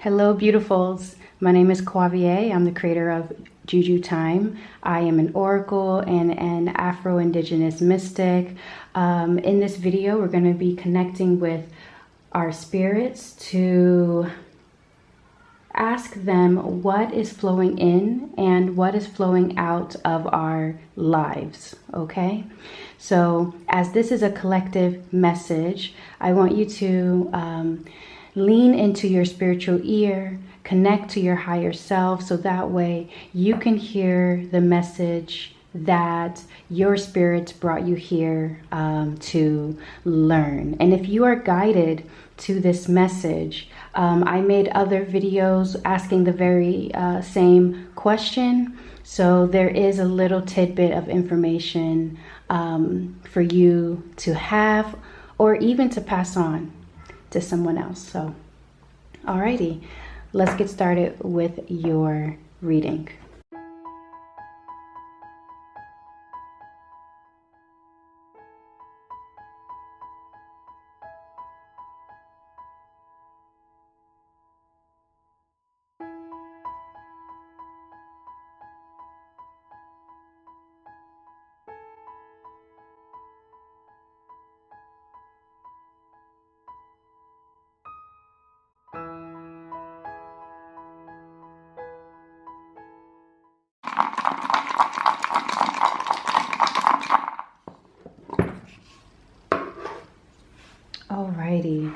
Hello, beautifuls. My name is Quavier. I'm the creator of Juju Time. I am an oracle and an Afro-Indigenous mystic. In this video, we're going to be connecting with our spirits to ask them what is flowing in and what is flowing out of our lives, okay? So as this is a collective message, I want you to lean into your spiritual ear, connect to your higher self, so that way you can hear the message that your spirits brought you here to learn. And if you are guided to this message, I made other videos asking the very same question. So there is a little tidbit of information for you to have or even to pass on to someone else. So, alrighty, let's get started with your reading. Alrighty.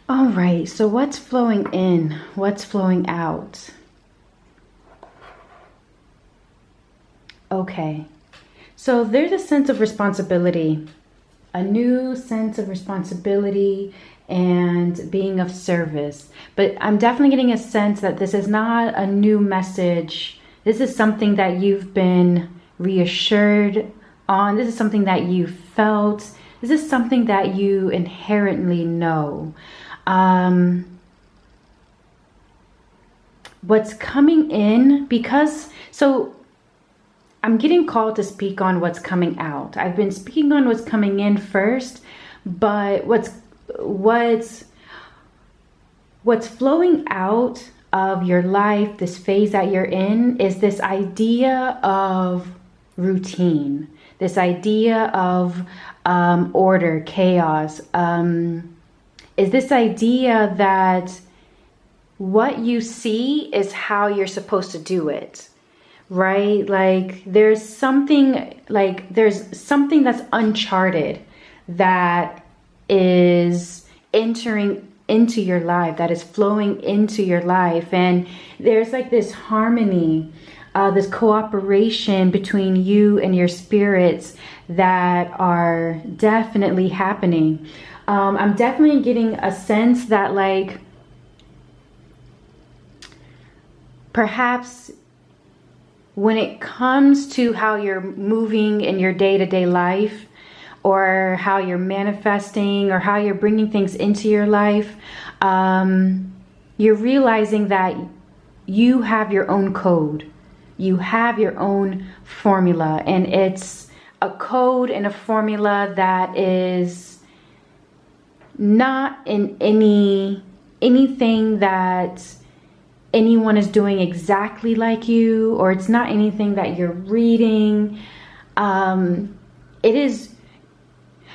All right, so what's flowing in? What's flowing out? Okay, so there's a sense of responsibility, a new sense of responsibility and being of service. But I'm definitely getting a sense that this is not a new message. This is something that you've been reassured on. This is something that you felt. This is something that you inherently know. What's coming in, so I'm getting called to speak on what's coming out. I've been speaking on what's coming in first, but what's flowing out of your life, this phase that you're in, is this idea of routine, this idea of order, chaos, is this idea that what you see is how you're supposed to do it, right? Like there's something that's uncharted that is entering into your life, that is flowing into your life. And there's like this harmony, this cooperation between you and your spirits that are definitely happening. I'm definitely getting a sense that like perhaps when it comes to how you're moving in your day-to-day life, or how you're manifesting, or how you're bringing things into your life, you're realizing that you have your own code. You have your own formula, and it's a code and a formula that is not in anything that anyone is doing exactly like you, or it's not anything that you're reading. It is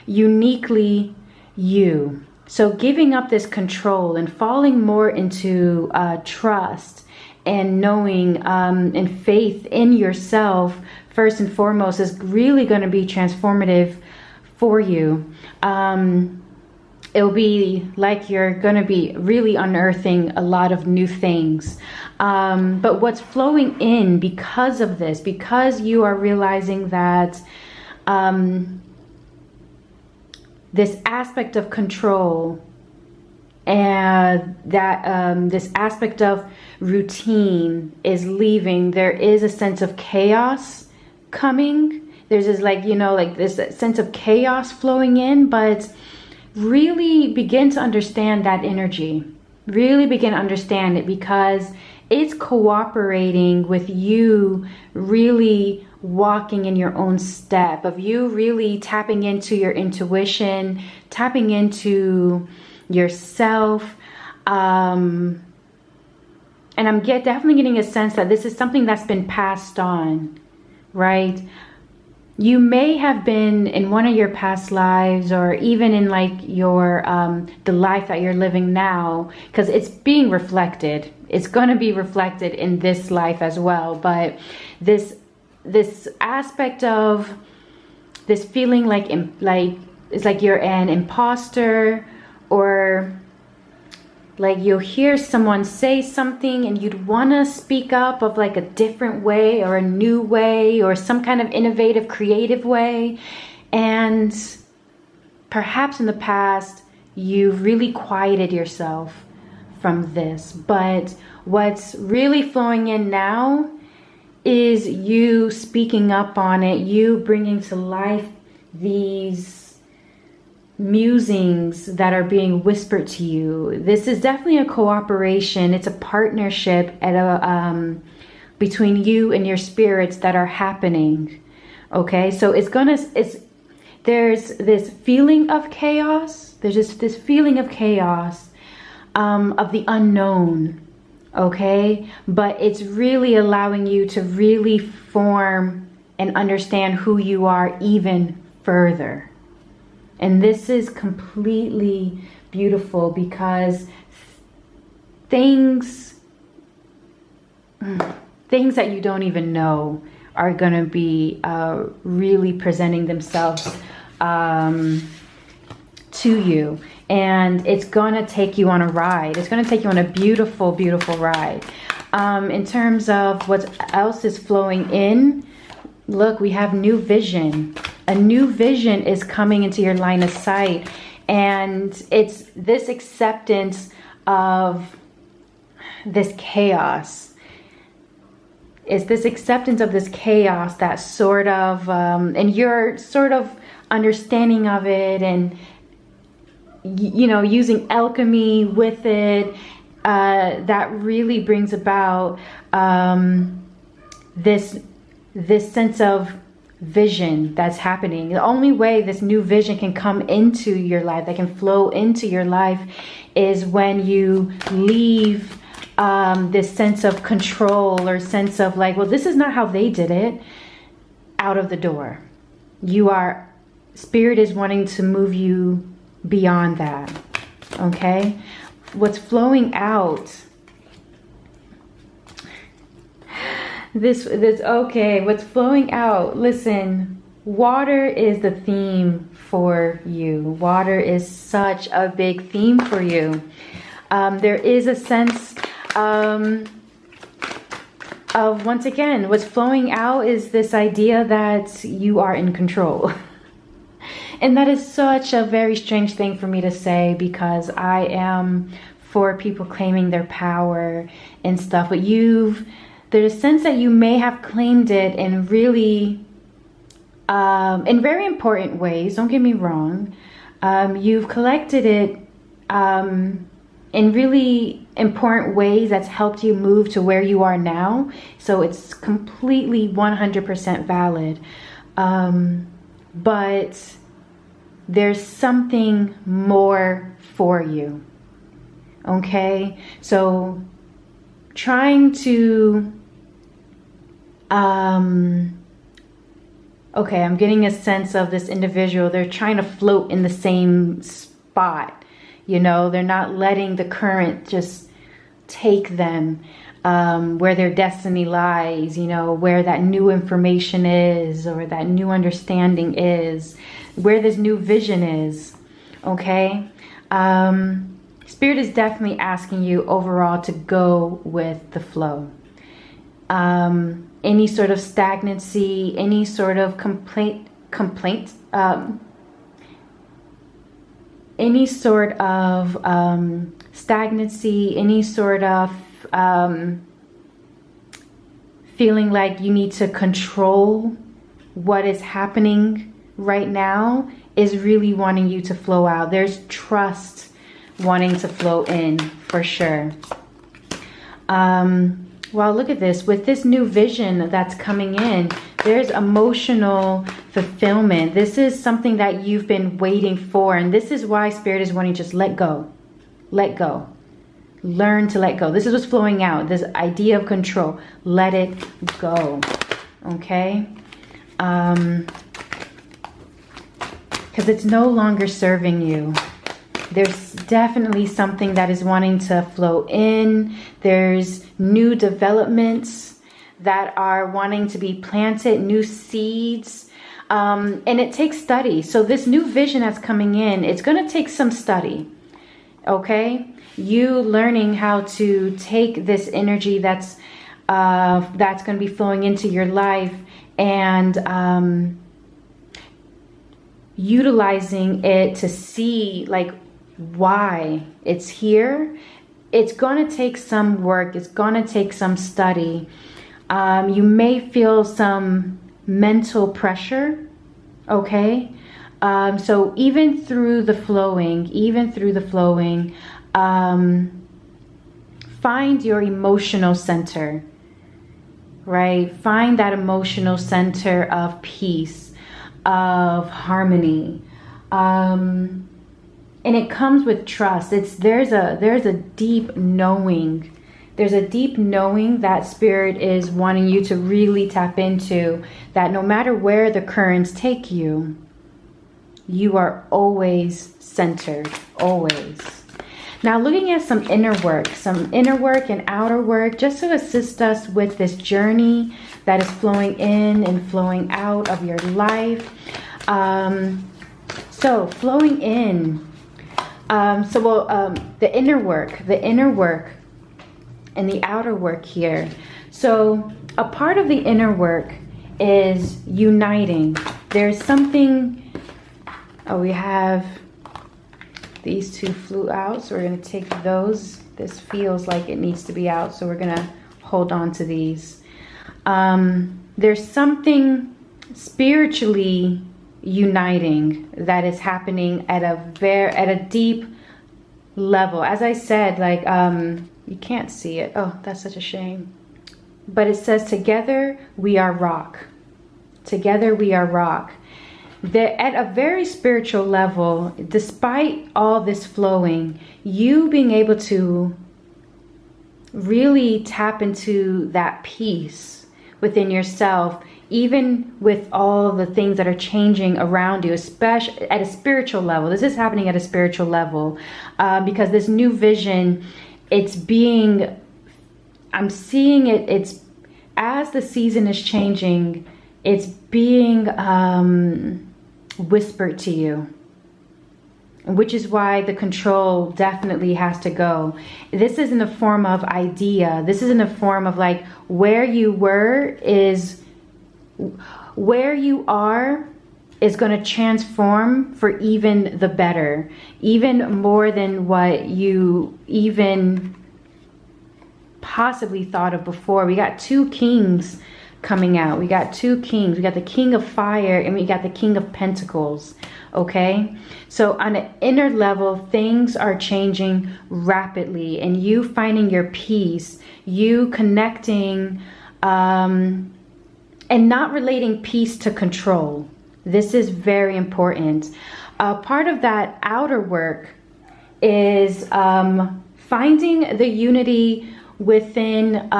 uniquely you. So giving up this control and falling more into trust and knowing and faith in yourself first and foremost is really going to be transformative for you. It'll be like you're going to be really unearthing a lot of new things. But what's flowing in because of this, because you are realizing that this aspect of control and that this aspect of routine is leaving, there is a sense of chaos coming. There's this this sense of chaos flowing in, but really begin to understand that energy. Really begin to understand it, because it's cooperating with you really walking in your own step, of you really tapping into your intuition, tapping into yourself, And I'm definitely getting a sense that this is something that's been passed on, right? You may have been in one of your past lives, or even in like your the life that you're living now, because it's being reflected. It's going to be reflected in this life as well. But this aspect of this feeling like it's like you're an imposter, or like you'll hear someone say something and you'd want to speak up of like a different way or a new way or some kind of innovative, creative way. And perhaps in the past, you've really quieted yourself from this. But what's really flowing in now is you speaking up on it, you bringing to life these musings that are being whispered to you. This is definitely a cooperation. It's a partnership at between you and your spirits that are happening. Okay, so there's this feeling of chaos. There's just this feeling of chaos, of the unknown. Okay, but it's really allowing you to really form and understand who you are even further. And this is completely beautiful, because things that you don't even know are going to be really presenting themselves to you. And it's going to take you on a ride. It's going to take you on a beautiful, beautiful ride. In terms of what else is flowing in, look, we have new vision. A new vision is coming into your line of sight. And it's this acceptance of this chaos. It's this acceptance of this chaos that sort of, and your sort of understanding of it, and, you know, using alchemy with it, that really brings about this sense of vision that's happening. The only way this new vision can come into your life, that can flow into your life, is when you leave this sense of control, or sense of like, well, this is not how they did it, out of the door. Spirit is wanting to move you beyond that. Okay, what's flowing out, what's flowing out, listen, water is the theme for you. Water is such a big theme for you. There is a sense of, once again, what's flowing out is this idea that you are in control. And that is such a very strange thing for me to say, because I am for people claiming their power and stuff. But there's a sense that you may have claimed it in really, in very important ways. Don't get me wrong. You've collected it in really important ways that's helped you move to where you are now. So it's completely 100% valid. But there's something more for you. Okay? So trying to, okay, I'm getting a sense of this individual. They're trying to float in the same spot. You know, they're not letting the current just take them where their destiny lies, you know, where that new information is, or that new understanding is, where this new vision is. Okay? Spirit is definitely asking you overall to go with the flow. Any sort of stagnancy, any sort of complaint, any sort of stagnancy, any sort of feeling like you need to control what is happening right now, is really wanting you to flow out. There's trust wanting to flow in, for sure. Well, look at this. With this new vision that's coming in, there's emotional fulfillment. This is something that you've been waiting for. And this is why Spirit is wanting to just let go. Let go. Learn to let go. This is what's flowing out. This idea of control. Let it go. Okay? Because it's no longer serving you. There's definitely something that is wanting to flow in. There's new developments that are wanting to be planted, new seeds. And it takes study. So this new vision that's coming in, it's going to take some study. Okay? You learning how to take this energy that's going to be flowing into your life and utilizing it to see like why it's here. It's going to take some work. It's going to take some study. You may feel some mental pressure. Okay. So even through the flowing, find your emotional center, right? Find that emotional center of peace, of harmony. And it comes with trust. There's a deep knowing. There's a deep knowing that Spirit is wanting you to really tap into, that no matter where the currents take you, you are always centered, always. Now looking at some inner work and outer work, just to assist us with this journey that is flowing in and flowing out of your life. So flowing in, the inner work and the outer work here. So a part of the inner work is uniting. There's something, we have these two flew out, so we're going to take those. This feels like it needs to be out, so we're going to hold on to these. There's something spiritually uniting that is happening at a deep level. As I said, like you can't see it. Oh, that's such a shame. But it says, together we are rock. Together we are rock. At a very spiritual level, despite all this flowing, you being able to really tap into that peace within yourself, even with all the things that are changing around you, especially at a spiritual level. This is happening at a spiritual level because this new vision, I'm seeing it, it's as the season is changing, it's being whispered to you, which is why the control definitely has to go. This is in the form of idea. This is in the form of like where you are is going to transform for even the better, even more than what you even possibly thought of before. We got two kings coming out. We got two kings. We got the King of Fire and we got the King of Pentacles. Okay, so on an inner level, things are changing rapidly, and you finding your peace, you connecting and not relating peace to control. This is very important. Part of that outer work is finding the unity within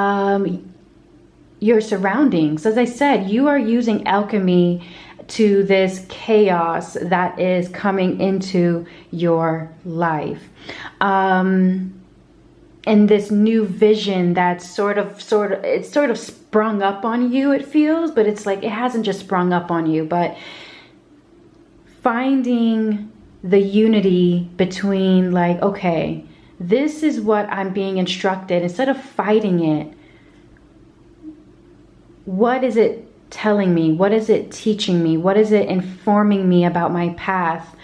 your surroundings. As I said, you are using alchemy to this chaos that is coming into your life. And this new vision that's sort of sprung up on you, it feels, but it's like it hasn't just sprung up on you, but finding the unity between like, okay, this is what I'm being instructed. Instead of fighting it, what is it telling me? What is it teaching me? What is it informing me about my path?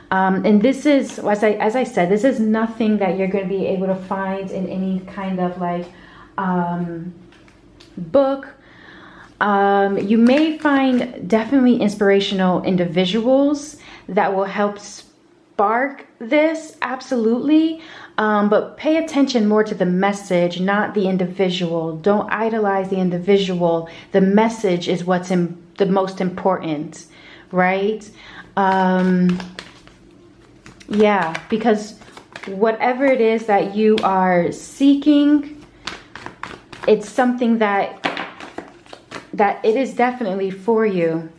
And this is, as I said, this is nothing that you're going to be able to find in any kind of like book. You may find definitely inspirational individuals that will help spark this, absolutely. But pay attention more to the message, not the individual. Don't idolize the individual. The message is what's the most important, right? Yeah, because whatever it is that you are seeking, it's something that it is definitely for you.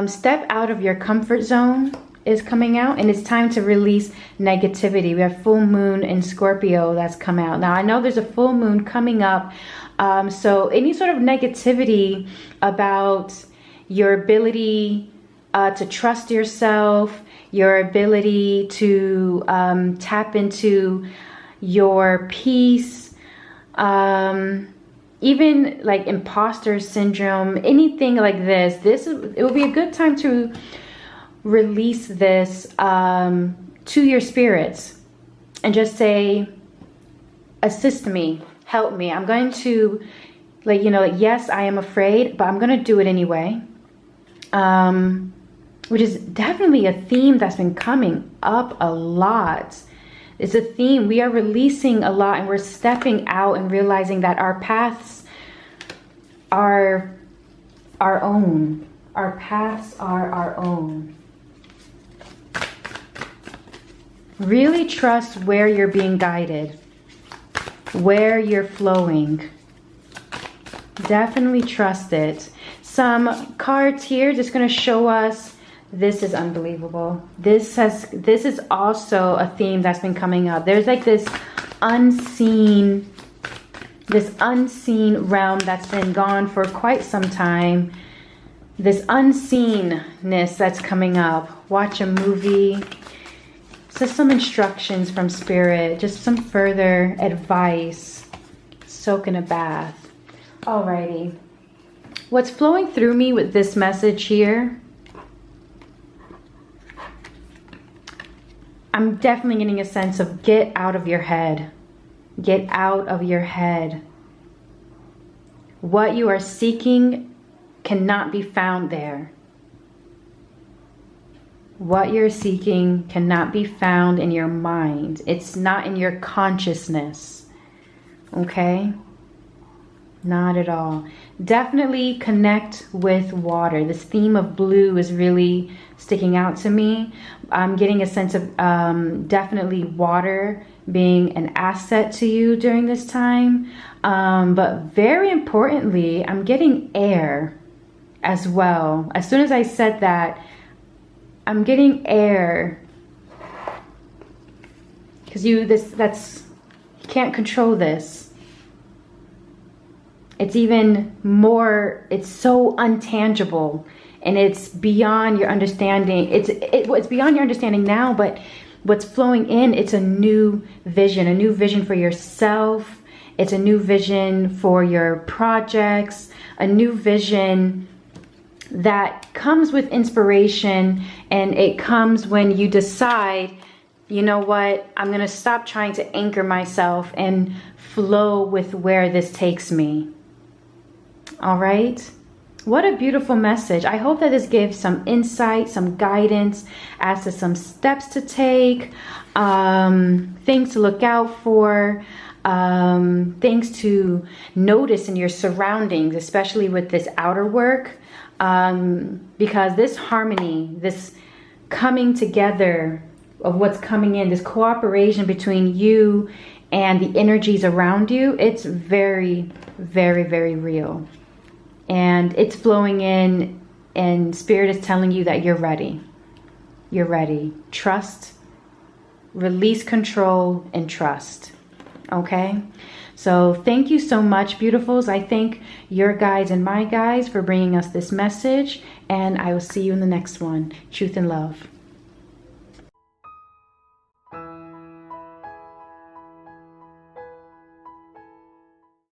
Step out of your comfort zone is coming out, and it's time to release negativity. We have full moon in Scorpio that's come out. Now I know there's a full moon coming up, so any sort of negativity about your ability to trust yourself, your ability to tap into your peace, even like imposter syndrome, anything like this, it will be a good time to release this to your spirits and just say, assist me, help me. I'm going to, like, you know, like, yes, I am afraid, but I'm going to do it anyway. Which is definitely a theme that's been coming up a lot. It's a theme. We are releasing a lot, and we're stepping out and realizing that our paths are our own. Our paths are our own. Really trust where you're being guided, where you're flowing. Definitely trust it. Some cards here just going to show us. This is unbelievable. This is also a theme that's been coming up. There's like this unseen realm that's been gone for quite some time. This unseenness that's coming up. Watch a movie. Just some instructions from Spirit. Just some further advice. Soak in a bath. Alrighty. What's flowing through me with this message here, I'm definitely getting a sense of get out of your head. Get out of your head. What you are seeking cannot be found there. What you're seeking cannot be found in your mind. It's not in your consciousness. Okay? Not at all. Definitely connect with water. This theme of blue is really sticking out to me. I'm getting a sense of definitely water being an asset to you during this time. But very importantly, I'm getting air as well. As soon as I said that, I'm getting air. Because you can't control this. It's even more, it's so untangible, and it's beyond your understanding. It's beyond your understanding now, but what's flowing in, it's a new vision for yourself. It's a new vision for your projects, a new vision that comes with inspiration, and it comes when you decide, you know what, I'm going to stop trying to anchor myself and flow with where this takes me. All right. What a beautiful message. I hope that this gives some insight, some guidance as to some steps to take, things to look out for, things to notice in your surroundings, especially with this outer work, because this harmony, this coming together of what's coming in, this cooperation between you and the energies around you, it's very, very, very real. And it's flowing in, and Spirit is telling you that you're ready. You're ready. Trust, release control, and trust. Okay? So thank you so much, beautifuls. I thank your guides and my guides for bringing us this message, and I will see you in the next one. Truth and love.